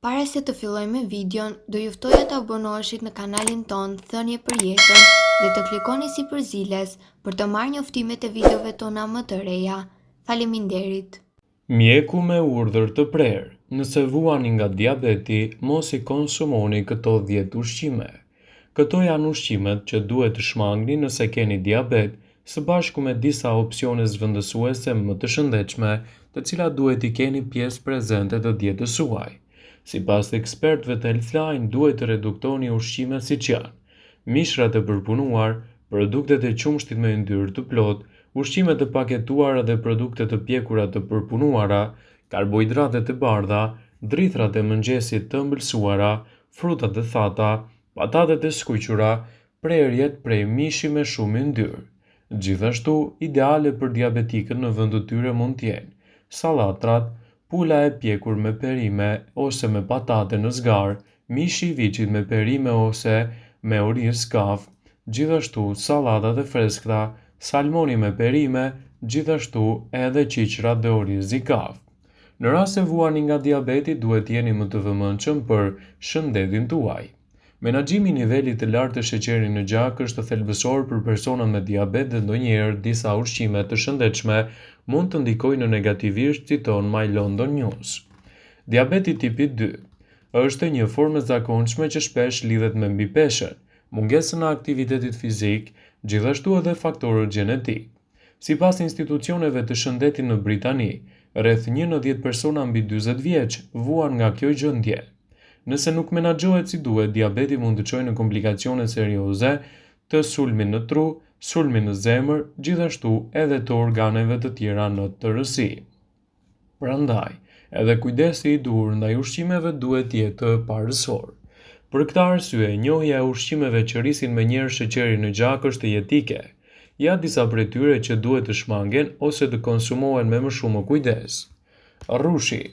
Para se të fillojmë me videon, do ju ftoja të abonoheshit në kanalin ton Thënie për Jetën dhe të klikoni si përziles për të marrë njoftimet e videove tona më të reja. Faleminderit. Mjeku me urdhër të prerë. Nëse vuani nga diabeti, mos i konsumoni këto 10 ushqime. Këto janë ushqimet që duhet të shmangni nëse keni diabet, së bashku me disa opsione zëvendësuese më të shëndetshme, të cilat duhet i keni pjesë prezente të dietës suaj. Sipas ekspertëve të Healthline, duhet të reduktoni ushqimet siç janë: mishrat e përpunuar, produktet e qumshtit me yndyrë të plotë, ushqimet e paketuara dhe produktet e pjekura të përpunuara, karbohidratet e bardha, drithrat e mëngjesit të ëmbëlsuara, frutat e thata, patatet e skuqura, prerjet prej mishi me shumë yndyrë. Gjithashtu, ideale për diabetikët në vend të tyre mund të jenë sallatrat, pula e pjekur me perime ose me patate në zgar, mishi i viçit me perime ose me orizë kafë, gjithashtu sallatat e freskëta, salmoni me perime, gjithashtu edhe qiqrat dhe orizi i kafë. Në rast se vuani nga diabeti, duhet jeni më të vëmendshëm për shëndetin tuaj. Menaxhimi i nivelit të lartë të sheqerit në gjak është thelbësor për personat me diabet dhe ndonjëherë disa ushqime të shëndetshme mund të ndikojnë negativisht, citon My London News. Diabeti tipi 2 është një formë e zakonshme që shpesh lidhet me mbipeshën, mungesën e aktivitetit fizik, gjithashtu edhe faktorët gjenetik. Sipas institucioneve të shëndetit në Britani, rreth 1 në 10 persona mbi 40 vjeç vuan nga kjo gjendje. Nëse nuk menaxhohet si duhet, diabeti mund të çojë në komplikacione serioze të sulmin në tru, sulmin në zemër, gjithashtu edhe të organeve të tjera në tërësi. Prandaj, edhe kujdesi i duhur ndaj ushqimeve duhet të jetë parësor. Për këtë arsye, njohja e ushqimeve që rrisin menjëherë sheqerin në gjak është jetike. Ja disa prej tyre që duhet të shmangen ose të konsumohen me më shumë kujdes. Rrushi.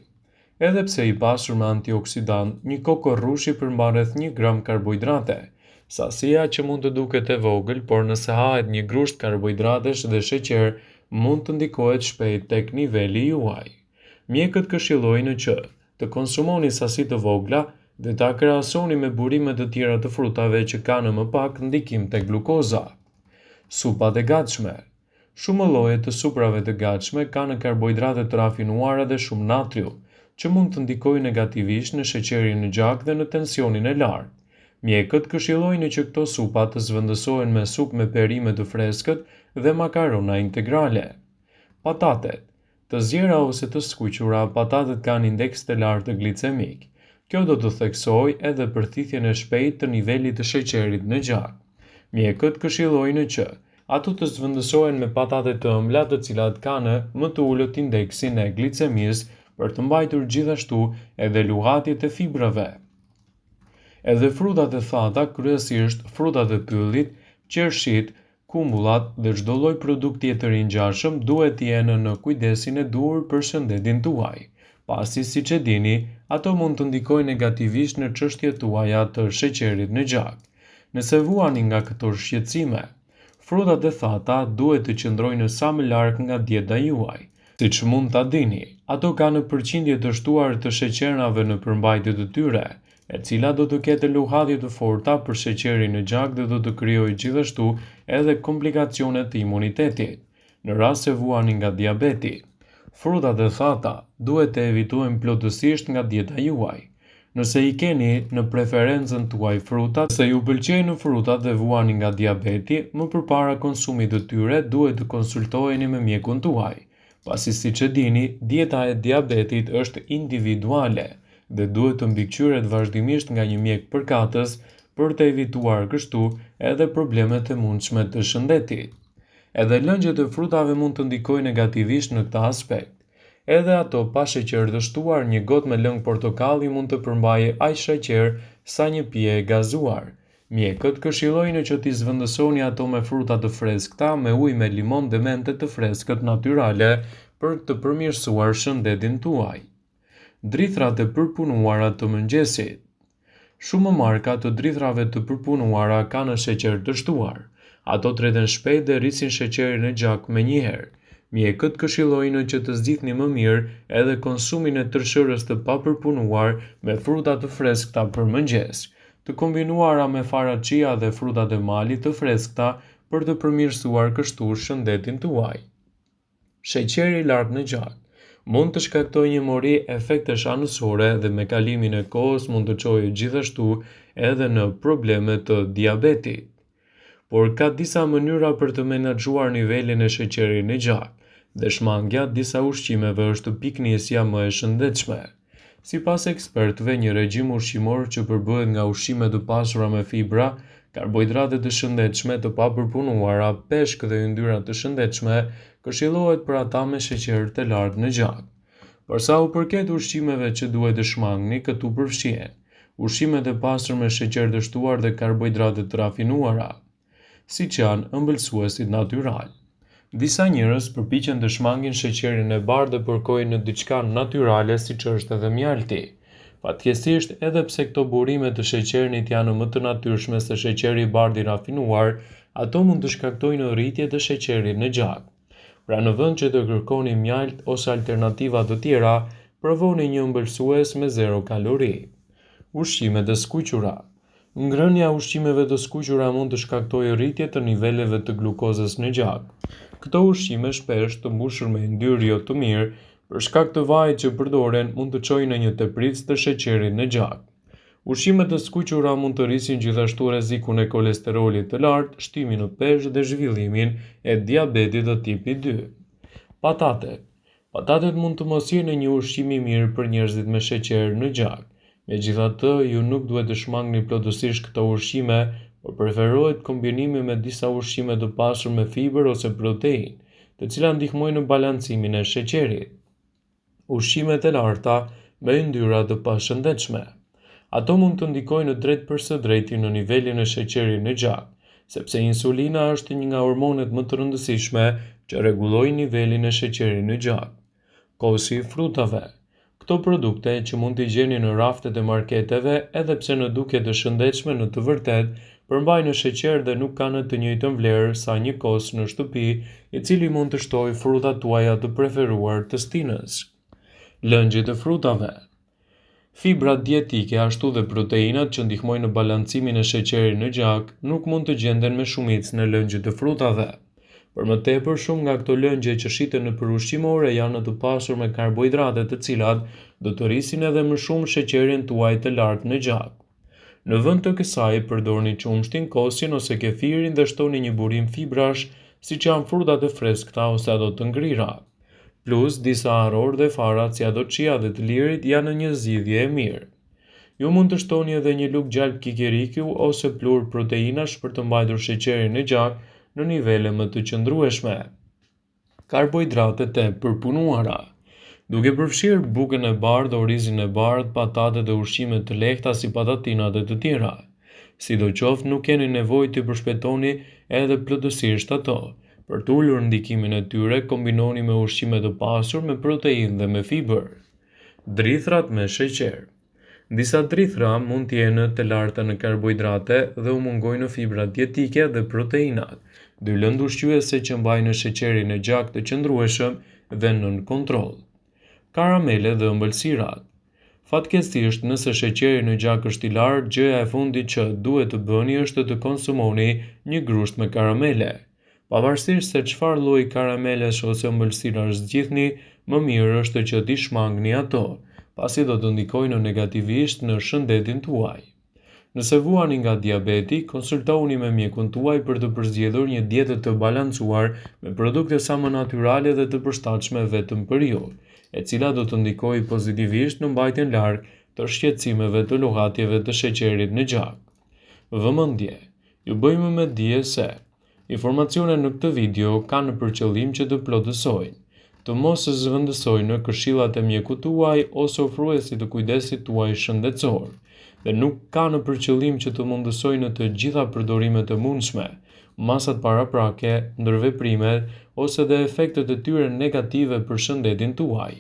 Edhe pse i pasur me antioksidant, një kokë rrushi përmban rreth 1 gram karbohidrate. Sasia që mund të duket e vogël, por nëse hahet një grusht karbohidratesh dhe sheqer, mund të ndikohet shpejt tek niveli juaj. Mjekët këshillojnë që të konsumoni sasi të vogla dhe ta krahasoni me burimet të tjera të frutave që kanë më pak ndikim tek glukoza. Supat e gatshme. Shumë lloje të suprave të gatshme kanë karbohidrate të rafinuara dhe shumë natrium, që mund të ndikojnë negativisht në sheqerin në gjak dhe në tensionin e lartë. Mjekët këshillojnë që këto supa të zëvendësohen me supë me perime të freskët dhe makarona integrale. Patatet. Të zjera ose të skuqura, patatet kanë indeks të lartë të glicemik. Kjo do të theksojë edhe përthithjen e shpejtë të nivelit të sheqerit në gjak. Mjekët këshillojnë që ato të zëvendësohen me patate të ëmbla, të cilat kanë më të ulët indeksin e glicemisë, për të mbajtur gjithashtu edhe luhatjet e fibrave. Edhe frutat e thata, kryesisht frutat e pyllit, qershit, kumbullat dhe çdo lloj produkt tjetër i ngjashëm duhet të jenë në kujdesin e duhur për shëndetin tuaj, pasi siç e dini, ato mund të ndikojnë negativisht në çështjet tuaja të sheqerit në gjak. Nëse vuani nga këto shqetësime, frutat e thata duhet të qëndrojnë sa më larg nga dieta juaj. Siç mund ta dini, ato kanë përqindje të shtuar të sheqernave në përmbajtje të tyre, e cila do të ketë luhatje të forta për sheqerin në gjak dhe do të krijojë gjithashtu edhe komplikacione të imunitetit. Në rast se vuani nga diabeti, frutat e thata duhet të evitohen plotësisht nga dieta juaj. Nëse i keni në preferencën tuaj frutat, se ju pëlqejnë frutat dhe vuani nga diabeti, më përpara konsumit të tyre duhet të konsultoheni me mjekun tuaj. Pasi siç e dini, dieta e diabetit është individuale dhe duhet të mbikëqyret vazhdimisht nga një mjek përkatës për të evituar kështu edhe problemet e mundshme të shëndetit. Edhe lëngjet e frutave mund të ndikojnë negativisht në këtë aspekt. Edhe ato pa sheqer të shtuar, një gotë me lëng portokalli mund të përmbajë aq sheqer sa një pije e gazuar. Mjekët këshillojnë që t'i zëvendësoni ato me fruta të freskëta, me ujë me limon dhe mente të freskët natyrale për të përmirësuar shëndetin tuaj. Drithrat e përpunuara të mëngjesit. Shumë marka të drithrave të përpunuara kanë sheqer të shtuar. Ato treten shpejt dhe rrisin sheqerin në gjak menjëherë. Mjekët këshillojnë që të zgjidhni më mirë edhe konsumin e tërshërës të papërpunuar me fruta të freskëta për mëngjes, të kombinuara me fara chia dhe frutat e malit të freskëta për të përmirësuar kështu shëndetin tuaj. Sheqeri i lartë në gjak mund të shkaktojë një mori efektesh anësore dhe me kalimin e kohës mund të çojë gjithashtu edhe në probleme të diabetit. Por ka disa mënyra për të menaxhuar nivelin e sheqerit në gjak, dhe shmangja disa ushqimeve është piknisja më e shëndetshme. Sipas ekspertëve, një regjim ushqimor që përbëhet nga ushqime të pasura me fibra, karbohidrate të shëndetshme të papërpunuara, peshk dhe yndyra të shëndetshme, këshillohet për ata me sheqer të lartë në gjak. Për sa u përket ushqimeve që duhet të shmangni, këtu përfshihen ushqimet e pasur me sheqer të shtuar dhe karbohidrate të rafinuara, siç janë ëmbëlsuesit natyral. Disa njerëz përpiqen të shmangin sheqerin e bardhë dhe përkojnë në diçka natyrale siç është edhe mjalti. Fatkeqësisht, edhe pse këto burime të sheqerit janë më të natyrshme se sheqeri i bardhë i rafinuar, ato mund të shkaktojnë rritje të sheqerit në gjak. Pra në vend që të kërkoni mjalt ose alternativa të tjera, provoni një ëmbëlsues me 0 kalori. Ushqimet e skuqura. Ngrënia e ushqimeve të skuqura mund të shkaktojë rritje të niveleve të glukozës në gjak. Këto ushqime shpesh të mbushur me yndyrë jo të mirë, për shkak të vajit që përdoren, mund të çojnë në një tepritje të sheqerit në gjak. Ushqimet e skuqura mund të rrisin gjithashtu rrezikun e kolesterolit të lartë, shtimin në peshë dhe zhvillimin e diabetit të tipit 2. Patatet. Patatet mund të mos jenë një ushqim i mirë për njerëzit me sheqer në gjak. Megjithatë, ju nuk duhet të shmangni plotësisht këto ushqime, por preferohet kombinimi me disa ushqime të pasur me fiber ose proteinë, të cilat ndihmojnë në balancimin e sheqerit. Ushqimet e larta me yndyra të pashëndetshme. Ato mund të ndikojnë drejt për së drejti në nivelin e sheqerit në gjak, sepse insulina është një nga hormonet më të rëndësishme që rregullojnë nivelin e sheqerit në gjak. Kosi i frutave. Këto produkte që mund t'i gjeni në raftet e marketeve, edhe pse në duke të shëndetshme në të vërtet, përmbajnë sheqer dhe nuk kanë të njëjtën vlerë sa një kos në shtëpi, i cili mund të shtojë frutat tuaja të preferuar të stinës. Lëngjit e frutave. Fibrat dietike ashtu dhe proteinat që ndihmojnë në balancimin e sheqerit në gjak nuk mund të gjenden me shumicë në lëngjit e frutave. Për më tepër, shumë nga këto lëngje që shiten nëpër ushqimore janë të pasur me karbohidrate të cilat do të rrisin edhe më shumë sheqerin tuaj të lartë në gjak. Në vend të kësaj, përdorni qumshtin, kosin ose kefirin dhe shtoni një burim fibrash, siç janë frutat e freskëta ose ato të ngrira. Plus, disa aror dhe farat si ato chia dhe të lirit janë një zgjidhje e mirë. Ju mund të shtoni edhe një lugë gjalp kikiriku ose plur proteinash për të mbajtur sheqerin në gjak në nivele më të qëndrueshme. Karbohidratet e përpunuara. Duke përfshirë bukën e bardhë, orizin e bardhë, patatet dhe ushqime të lehta si patatinat dhe të tjera. Sidoqoftë, nuk keni nevojë të përshpejtoni edhe plotësisht ato. Për të ulur ndikimin e tyre, kombinoni me ushqime të pasur me proteinë dhe me fiber. Drithrat me sheqer. Disa drithra mund të jenë të larta në karbohidrate dhe u mungojnë në fibra dietike dhe proteinat, dy lëndë ushqyese që mbajnë sheqerin në gjak të qëndrueshëm dhe nën kontroll. Karamele dhe ëmbëlsirat. Fatkeqësisht, nëse sheqeri në gjak është i lartë, gjëja e fundit që duhet të bëni është të konsumoni një grusht me karamele. Pavarësisht se çfarë lloji karamelesh ose ëmbëlsirash zgjidhni, më mirë është që t'i shmangni ato, pasi do të ndikojnë negativisht në shëndetin tuaj. Nëse vuani nga diabeti, konsultohuni me mjekun tuaj për të përzgjedhur një dietë të balancuar me produkte sa më natyrale dhe të përshtatshme vetëm për ju, e cila do të ndikojë pozitivisht në mbajtjen larg të shqetësimeve të llogatjeve të sheqerit në gjak. Vëmendje. Ju bëjmë me dije se informacionet në këtë video kanë për qëllim që të plotësojnë, të mos zëvendësojnë në këshillat e mjekut tuaj ose ofruesit të kujdesit tuaj shëndetësor, dhe nuk kanë për qëllim që të mundësojnë të gjitha përdorimet e mundshme, masat paraprake, ndërveprimet ose dhe efektet e tyre negative për shëndetin tuaj.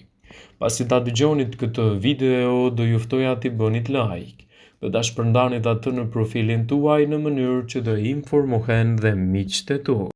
Pasi ta dëgjonit këtë video, do ju ftoja t'i bënit like dhe ta shpërndanit atë në profilin tuaj në mënyrë që të informohen dhe miqtë tu.